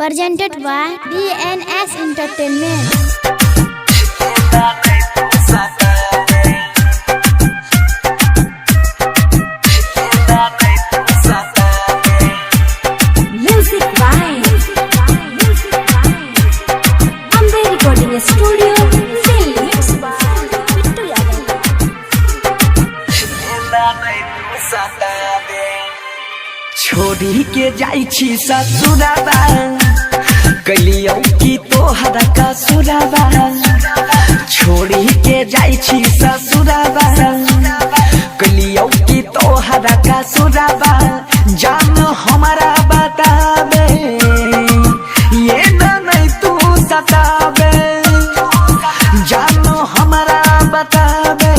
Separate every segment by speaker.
Speaker 1: presented by DNS Entertainment.
Speaker 2: Music by Ambe Recording Studio, Delhi.
Speaker 3: छोड़ी के जाई छी ससुराबा कलियो की तोहरा का सुराबा छोड़ी के जाई छी ससुराबा कलियो की तोहरा का सुराबा जान हमारा बताबे ये ना नहीं तू सताबे जान हमारा बताबे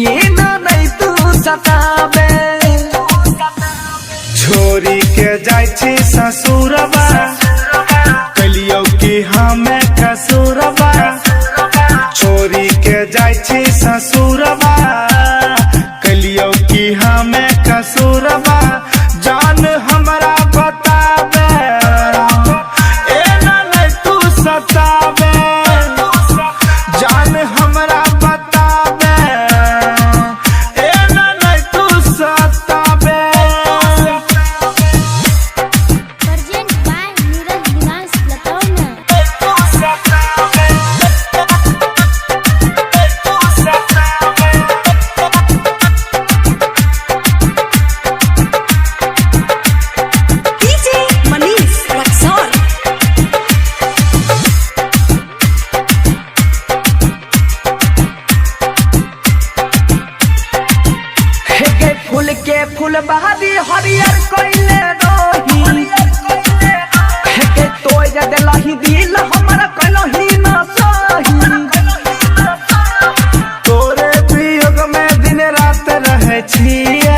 Speaker 3: ये ना नहीं तू सताबे
Speaker 4: छोरी के जाई छी ससुरबा कलियो की हमें कसूरबा छोरी के जाई छी ससुरबा कलियो की हमें कसूरबा जान हमरा बताबे ए ना नहीं तू सताबे जान हमरा बताबे ए ना नहीं तू सताबे
Speaker 1: Present by Neeraj Dimas Latona.
Speaker 2: DJ Manish Raksol.
Speaker 3: हेगे फूल के फूल बहादी हरियर कोइले रोही हेगे तोय देलही दिल हमरा कलही न सही
Speaker 4: तोरे वियोग में दिन रात रहे छिए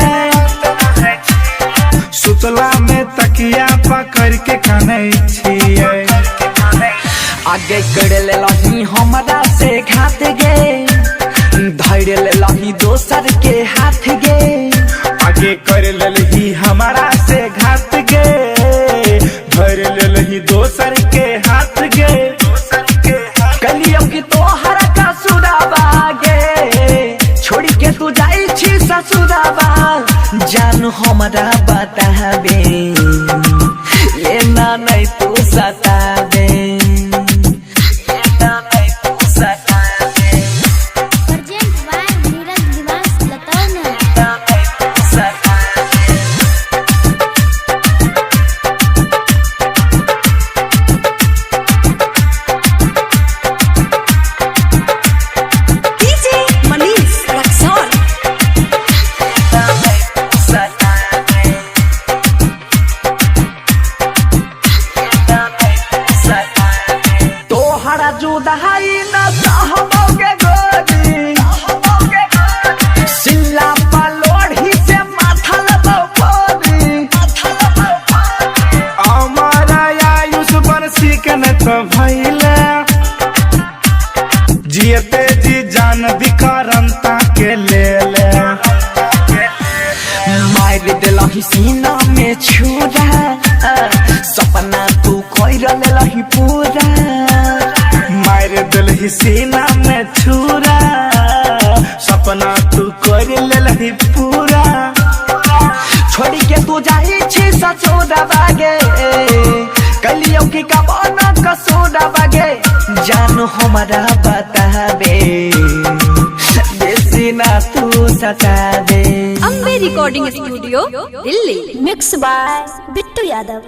Speaker 4: सुतला में तकिया पकड़ के कानै छिए
Speaker 3: आगे कर लेलही हमरा से घात गे धैर्य लेलही दोसर के हाथ गे
Speaker 4: आगे कर लेलही हमारा से घात गे धर लेलही दोसर के हाथ गे
Speaker 3: कलियो की तोहरा का सुराबा गे छोड़ी के तू जाई छी ससुराबा जान हमरा बताबे ये ना नहीं तू सताबे ये ना नहीं तू सताबे
Speaker 1: Present by Neeraj Dimas Latona.
Speaker 3: ना नहीं तू सताबे
Speaker 2: DJ Manish Raksol.
Speaker 3: ना नहीं तू सताबे ना नहीं तू सताबे तोहरा जुदाई न सहबोगे गोरी सिल्ला पलोढ़ी से माथा लबो फोरी
Speaker 4: हमारा आयुष बरसी के न तो भइले जियते जी जान विकारंता के ले ले
Speaker 3: मार देलही सीना में छुरा सपना तू कोइर लेलही पूरा
Speaker 4: मार दिलही सीना में छुरा सपना तू कर लेलही पूरा
Speaker 3: छोड़ी के तू जाई छी ससुरा बागे कलियो की कबन कसुरा बागे जान हमरा बताबे बेसी ना तू सताबे
Speaker 2: Ambe Recording Studio, Delhi. Mixed by Bittu Yadav.